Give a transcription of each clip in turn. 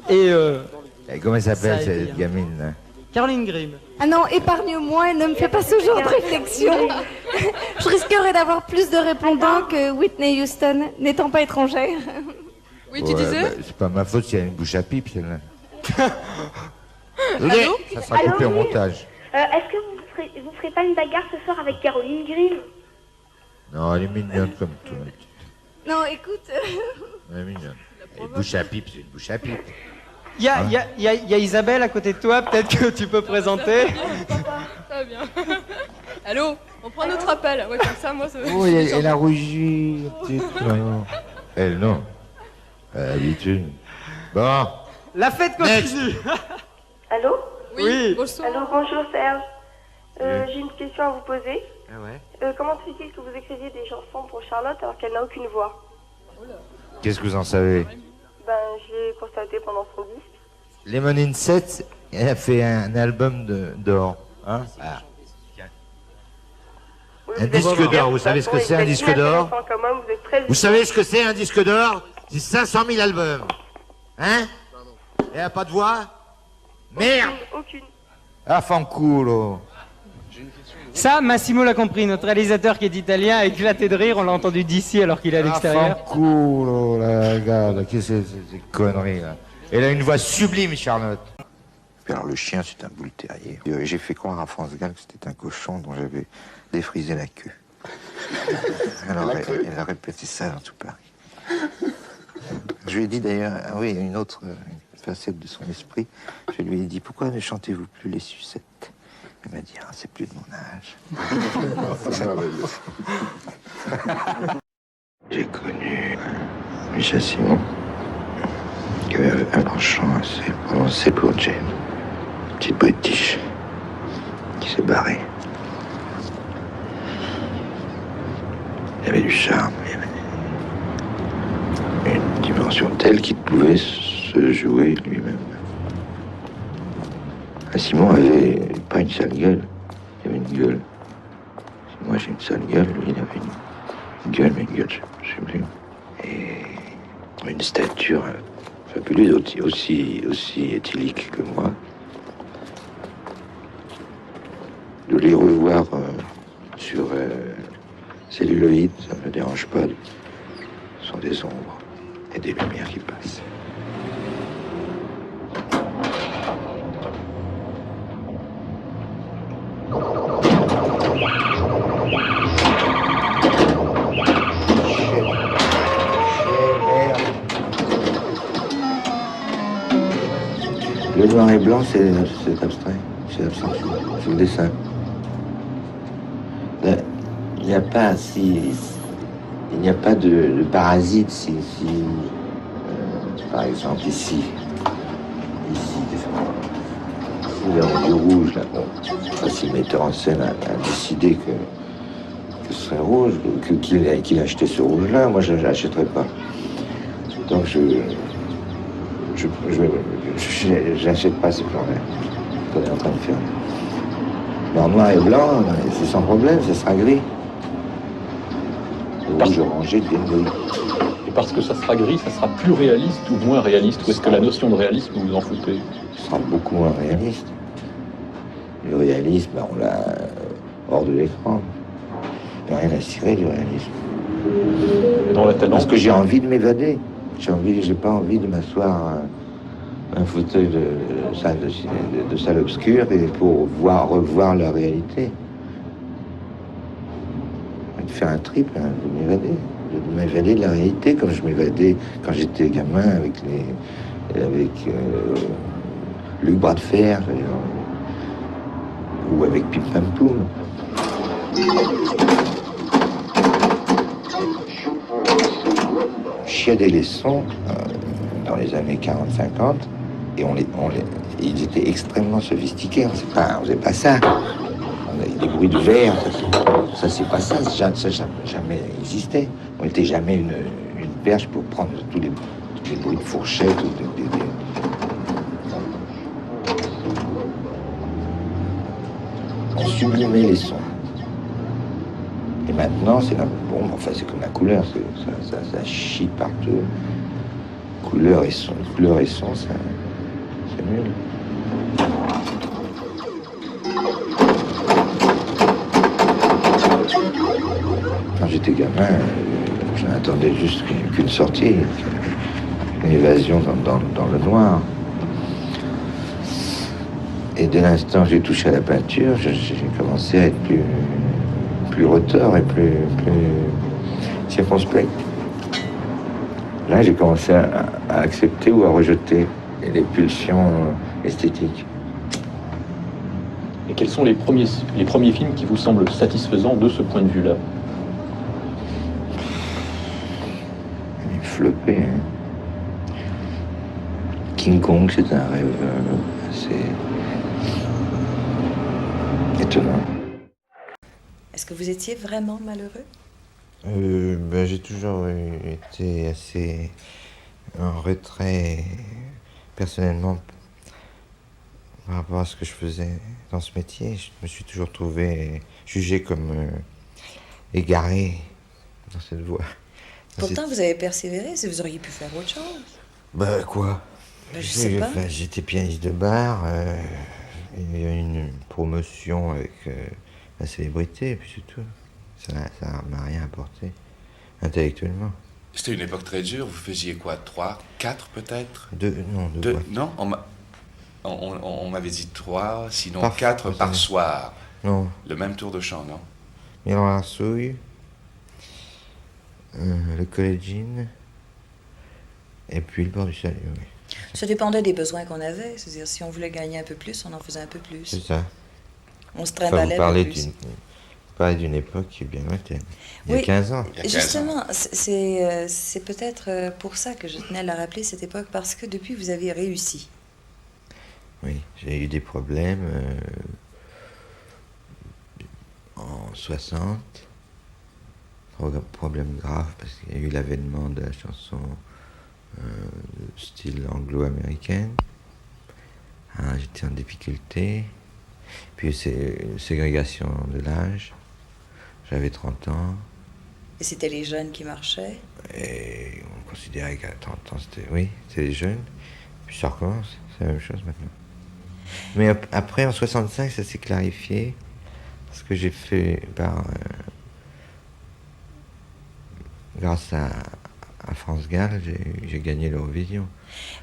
Et Et comment Ça a s'appelle été, cette gamine là? Caroline Grimm. Ah non, épargne-moi et ne me fais pas ce genre de réflexion. Je risquerais d'avoir plus de répondants que Whitney Houston, n'étant pas étrangère. Oui, tu disais C'est pas ma faute s'il y a une bouche à pipe, celle-là. Allô Ça sera coupé au oui. montage. Est-ce que vous ferez pas une bagarre ce soir avec Caroline Grimm? Non, elle est mignonne comme toi. Non, écoute... Elle est mignonne. Et bouche à pipe, c'est une bouche à pipe. Il y a Isabelle à côté de toi, peut-être que tu peux présenter. Très bien. Allô? On prend notre appel. Ouais, comme ça, moi, ça... Oh, elle a rougi. Elle, non. Habitude. Bon. La fête continue. Allô? Oui. Bonsoir. Allô, bonjour Serge. J'ai une question à vous poser. Ah ouais. Comment se fait-il que vous écriviez des chansons pour Charlotte alors qu'elle n'a aucune voix? Qu'est-ce que vous en savez? Ben, je l'ai constaté pendant son disque. Lemonine 7, elle a fait un album d'or. Hein? Ah. Oui, Un vous disque êtes- d'or, vous savez ce que c'est un disque d'or? Intéressant quand même, vous êtes très... Vous savez ce que c'est un disque d'or? C'est 500 000 albums. Hein? Elle a pas de voix? Merde! Aucune. Ah, fanculo. Ça, Massimo l'a compris. Notre réalisateur qui est italien a éclaté de rire. On l'a entendu d'ici alors qu'il est à l'extérieur. Ah, fanculo, là, regarde. Qu'est-ce que c'est ces conneries, là? Elle a une voix sublime, Charlotte. Puis alors le chien, c'est un boule terrier. J'ai fait croire à France Gall que c'était un cochon dont j'avais défrisé la queue. Alors elle a répété ça dans tout Paris. Je lui ai dit d'ailleurs, ah oui, une autre facette de son esprit. Je lui ai dit, pourquoi ne chantez-vous plus les sucettes? Elle m'a dit, ah, c'est plus de mon âge. J'ai connu Michel Simon, qui avait un penchant assez prononcé pour Jane. Petite british qui s'est barrée. Il y avait du charme, il y avait une dimension telle qu'il pouvait se jouer lui-même. Et Simon avait pas une sale gueule, il avait une gueule. Si moi j'ai une sale gueule, lui il avait une gueule, mais une gueule sublime. Et une stature fabuleuse, aussi éthylique que moi. De les revoir sur celluloïd, ça ne me dérange pas. Ce sont des ombres et des lumières qui passent. Le noir et blanc, c'est abstrait, c'est abstrait, c'est le dessin. Il n'y a pas de parasite si par exemple ici, le rendu rouge, là, bon, si le metteur en scène a décidé que ce serait rouge, qu'il a acheté ce rouge-là, moi je l'achèterais pas. Donc je n'achète pas ce plan-là qu'on est en train de faire. Mais en noir et blanc, c'est sans problème, ça sera gris. Rouge orangé devient gris. Et parce que ça sera gris, ça sera plus réaliste ou moins réaliste? Ou est-ce que la notion de réalisme, vous vous en foutez? Ce sera beaucoup moins réaliste. Le réalisme, on l'a hors de l'écran. Il n'y a rien à cirer du réalisme. Et dans la talent, Parce que j'ai envie de m'évader. J'ai pas envie de m'asseoir un fauteuil de salle obscure et pour revoir la réalité. De faire un trip, hein, de m'évader de la réalité comme je m'évadais quand j'étais gamin avec Luc Bras de Fer ou avec Pim Pam Poum. Chiadait les sons dans les années 40-50 et ils étaient extrêmement sophistiqués. On faisait pas ça. Les bruits de verre, ça c'est pas ça. Ça n'a jamais existé. On n'était jamais une perche pour prendre tous les bruits de fourchette. On sublimait les sons. Et maintenant, c'est la bombe, enfin c'est comme la couleur, ça chie partout. couleur et son, c'est nul. Quand j'étais gamin, j'attendais juste qu'une sortie, une évasion dans le noir. Et dès l'instant que j'ai touché à la peinture, j'ai commencé à être plus retors et plus circonspect. Là, j'ai commencé à accepter ou à rejeter les pulsions esthétiques. Et quels sont les premiers films qui vous semblent satisfaisants de ce point de vue-là? Il est floppé, hein. King Kong, c'est un rêve assez étonnant. Est-ce que vous étiez vraiment malheureux? J'ai toujours été assez en retrait personnellement par rapport à ce que je faisais dans ce métier. Je me suis toujours trouvé jugé comme égaré dans cette voie. Pourtant, vous avez persévéré, si vous auriez pu faire autre chose. Quoi? Je sais pas. J'étais pianiste de bar, il y a eu une promotion avec la célébrité, et puis c'est tout. Ça m'a rien apporté, intellectuellement. C'était une époque très dure, vous faisiez quoi, 3, 4 peut-être? Deux. Non, on m'avait dit 3, sinon par 4 par soir. Non. Le même tour de chant, non? Milan Arsouille, le Collegine, et puis le Bord du Salut, oui. Ça dépendait des besoins qu'on avait. C'est-à-dire, si on voulait gagner un peu plus, on en faisait un peu plus. C'est ça. On se trimballait un peu plus. Vous parlez d'une époque qui est bien lointaine. Il y a 15 ans. Justement, c'est peut-être pour ça que je tenais à la rappeler, cette époque, parce que depuis, vous avez réussi. Oui, j'ai eu des problèmes en 60. Problème grave, parce qu'il y a eu l'avènement de la chanson style anglo-américaine. J'étais en difficulté. Puis c'est ségrégation de l'âge. J'avais 30 ans. Et c'était les jeunes qui marchaient? Et on considérait qu'à 30 ans, c'était les jeunes. Puis ça recommence, c'est la même chose maintenant. Mais après, en 65, ça s'est clarifié. Ce que j'ai fait grâce à France Gall, j'ai gagné l'Eurovision.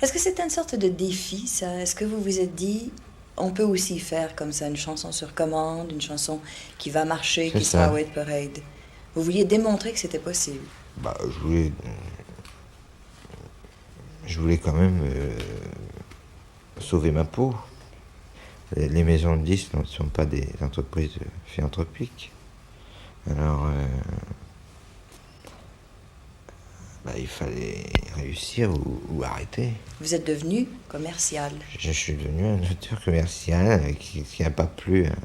Est-ce que c'était une sorte de défi, ça? Est-ce que vous vous êtes dit, on peut aussi faire comme ça, une chanson sur commande, une chanson qui va marcher, qui sera au Hit Parade? Vous vouliez démontrer que c'était possible? Je voulais quand même sauver ma peau. Les maisons de disques ne sont pas des entreprises philanthropiques. Alors, il fallait réussir ou arrêter. Vous êtes devenu commercial. Je suis devenu un auteur commercial qui n'a pas plu à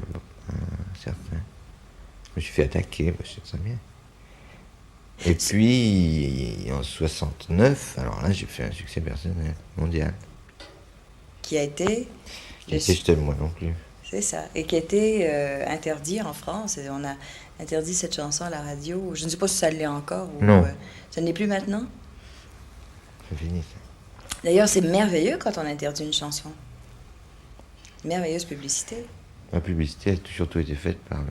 certains. Je me suis fait attaquer, c'est très bien. Et puis, en 69, alors là, j'ai fait un succès personnel, mondial. Qui a été... Je t'aime moi non plus. C'est ça. Et qui a été interdit en France. Et on a interdit cette chanson à la radio. Je ne sais pas si ça l'est encore. Non. Ça ne l'est plus maintenant? C'est fini, ça. D'ailleurs, c'est merveilleux quand on interdit une chanson. Merveilleuse publicité. La publicité a surtout été faite par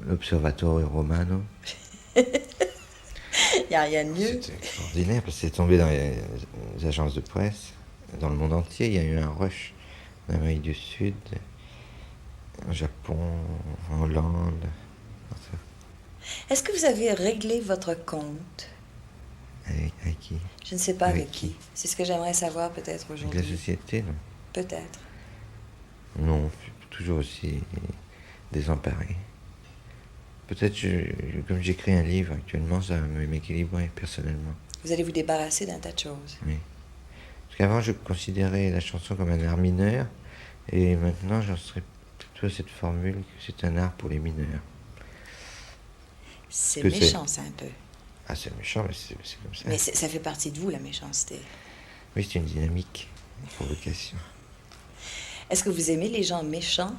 l'Observatore Romano. Il n'y a rien de mieux. C'était extraordinaire parce que c'est tombé dans les agences de presse. Dans le monde entier, il y a eu un rush. En Amérique du Sud, au Japon, en Hollande. Est-ce que vous avez réglé votre compte? Avec qui? Je ne sais pas avec qui. C'est ce que j'aimerais savoir peut-être aujourd'hui. Avec la société, non? Peut-être. Non, je suis toujours aussi désemparé. Peut-être, comme j'écris un livre actuellement, ça va m'équilibrer personnellement. Vous allez vous débarrasser d'un tas de choses. Oui. Parce qu'avant, je considérais la chanson comme un art mineur, et maintenant, j'en serais plutôt à cette formule que c'est un art pour les mineurs. C'est méchant, ça, un peu. Ah, c'est méchant, mais c'est comme ça. Mais ça fait partie de vous, la méchanceté. Oui, c'est une dynamique, une provocation. Est-ce que vous aimez les gens méchants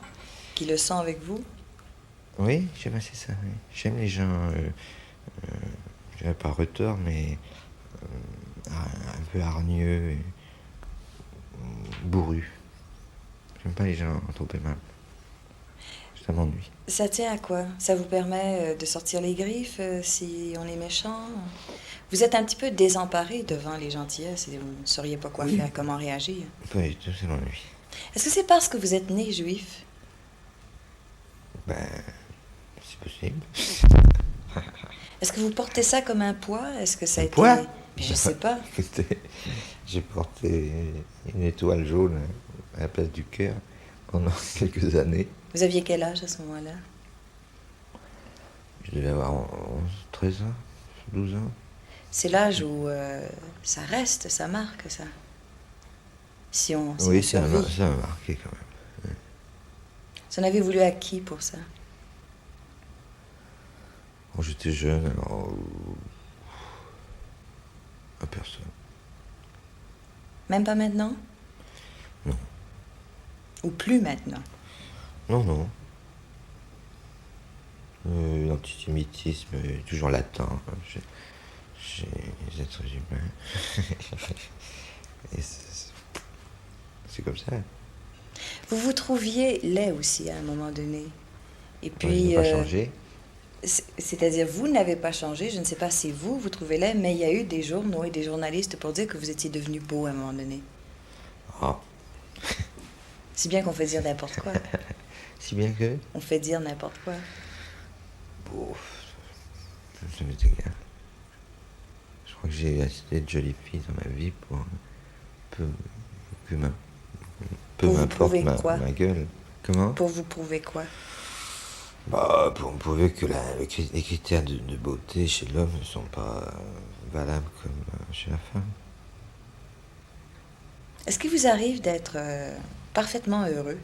qui le sont avec vous? Oui, j'aime assez ça. Oui. J'aime les gens, je dirais pas retors, mais un peu hargneux, et bourru. J'aime pas les gens trop aimables. Ça m'ennuie. Ça tient à quoi? Ça vous permet de sortir les griffes si on est méchant? Vous êtes un petit peu désemparé devant les gentillesses et vous ne sauriez pas quoi faire, comment réagir. Pas du tout, c'est l'ennui. Est-ce que c'est parce que vous êtes né juif? Ben, c'est possible. Est-ce que vous portez ça comme un poids? Est-ce que ça a été... Poids? Mais je sais pas. Écoutez, j'ai porté une étoile jaune à la place du cœur pendant quelques années. Vous aviez quel âge à ce moment-là? Je devais avoir 11, 13 ans, 12 ans. C'est l'âge où ça reste, ça marque, ça. Si on Oui, ça ça m'a marqué quand même. Vous en avez voulu à qui pour ça? Quand j'étais jeune, alors... à personne. Même pas maintenant? Non. Ou plus maintenant? Non, non. L'antisémitisme est toujours latent chez les êtres humains. Et c'est comme ça. Vous vous trouviez laid aussi à un moment donné. Et puis... Ouais, il n'a pas changé. C'est-à-dire, vous n'avez pas changé, je ne sais pas si vous trouvez laid, mais il y a eu des journaux et des journalistes pour dire que vous étiez devenu beau à un moment donné. Ah. Si bien qu'on fait dire n'importe quoi. Si bien que... On fait dire n'importe quoi. Bon, ça m'est égal. Je crois que j'ai assez de jolies filles dans ma vie pour peu m'importe ma gueule. Comment? Pour vous prouver quoi? Bah, pour me prouver que les critères de beauté chez l'homme ne sont pas valables comme chez la femme. Est-ce qu'il vous arrive d'être parfaitement heureux?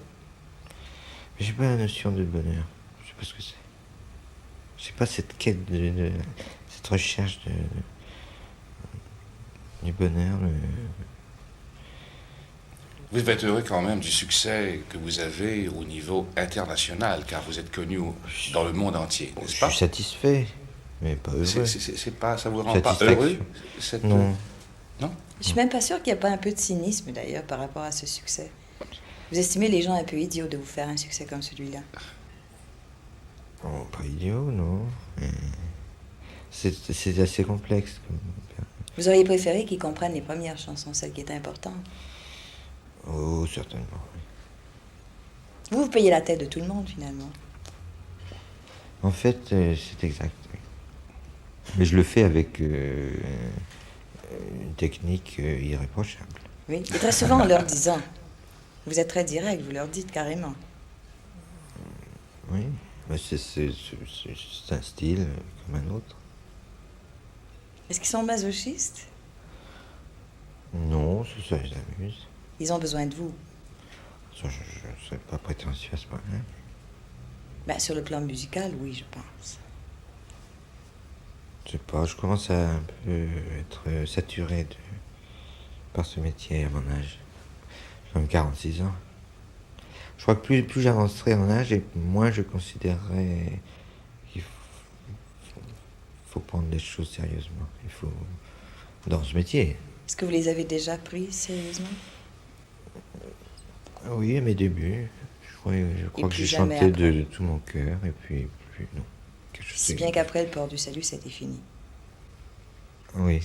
J'ai pas la notion de bonheur. Je sais pas ce que c'est. J'ai pas cette quête cette recherche du bonheur. Vous devez être heureux quand même du succès que vous avez au niveau international, car vous êtes connu dans le monde entier, n'est-ce pas? Je suis satisfait, mais pas heureux. C'est pas, ça vous rend pas heureux Non. Non? Je suis même pas sûre qu'il n'y a pas un peu de cynisme d'ailleurs par rapport à ce succès. Vous estimez les gens un peu idiots de vous faire un succès comme celui-là? Oh, pas idiot, non. C'est assez complexe. Vous auriez préféré qu'ils comprennent les premières chansons, celles qui étaient importantes? Oh, certainement, oui. Vous payez la tête de tout le monde, finalement. En fait, c'est exact. Oui. Mais je le fais avec une technique irréprochable. Oui, et très souvent en leur disant. Vous êtes très direct, vous leur dites carrément. Oui, mais c'est un style comme un autre. Est-ce qu'ils sont masochistes? Non, ça les amuse. Ils ont besoin de vous. Je ne serais pas prétentieux à ce point-là. Ben, sur le plan musical, oui, je pense. Je sais pas, je commence à un peu être saturé par ce métier à mon âge. J'ai comme 46 ans. Je crois que plus j'avancerai en âge, et moins je considérerai qu'il faut prendre les choses sérieusement. Il faut... dans ce métier. Est-ce que vous les avez déjà pris sérieusement? Oui, à mes débuts. Je crois que j'ai chanté de tout mon cœur, et puis non. Si bien qu'après le port du salut, c'était fini. Oui,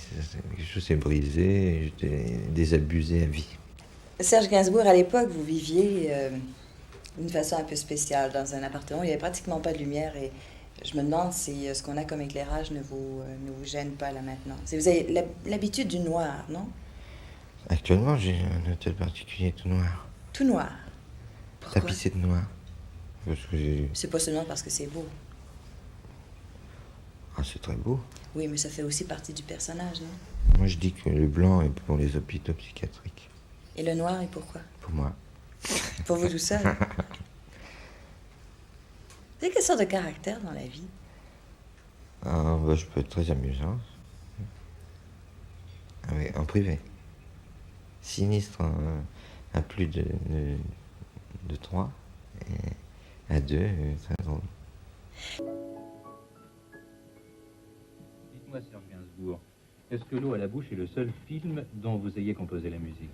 quelque chose s'est brisé, j'étais désabusé à vie. Serge Gainsbourg, à l'époque, vous viviez d'une façon un peu spéciale dans un appartement. Il n'y avait pratiquement pas de lumière et je me demande si ce qu'on a comme éclairage ne vous gêne pas là maintenant. Vous avez l'habitude du noir, non? Actuellement, j'ai un hôtel particulier tout noir. Tout noir? Pourquoi? Tapissé de noir. Parce que c'est pas seulement parce que c'est beau. Ah, c'est très beau. Oui, mais ça fait aussi partie du personnage, non? Moi, je dis que le blanc est pour les hôpitaux psychiatriques. Et le noir est pourquoi? Pour moi. Pour vous tout seul? Vous avez quelle sorte de caractère dans la vie? Ah, bah, je peux être très amusant. Ah, oui, en privé. Sinistre à plus de 3. Et à 2, très drôle. Dites-moi, Serge Gainsbourg, Est-ce que L'eau à la bouche est le seul film dont vous ayez composé la musique?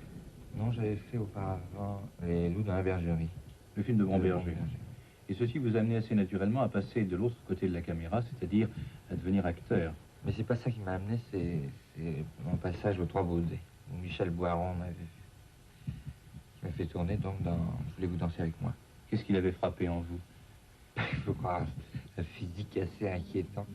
Non, j'avais fait auparavant Les loups dans la bergerie. Le film de Bromberger. Et ceci vous a amené assez naturellement à passer de l'autre côté de la caméra, c'est-à-dire à devenir acteur. Mais c'est pas ça qui m'a amené, c'est mon passage aux Trois Baudets, où Michel Boiron m'a fait tourner donc dans Voulez-vous danser avec moi? Qu'est-ce qu'il avait frappé en vous? Il faut croire, un physique assez inquiétant.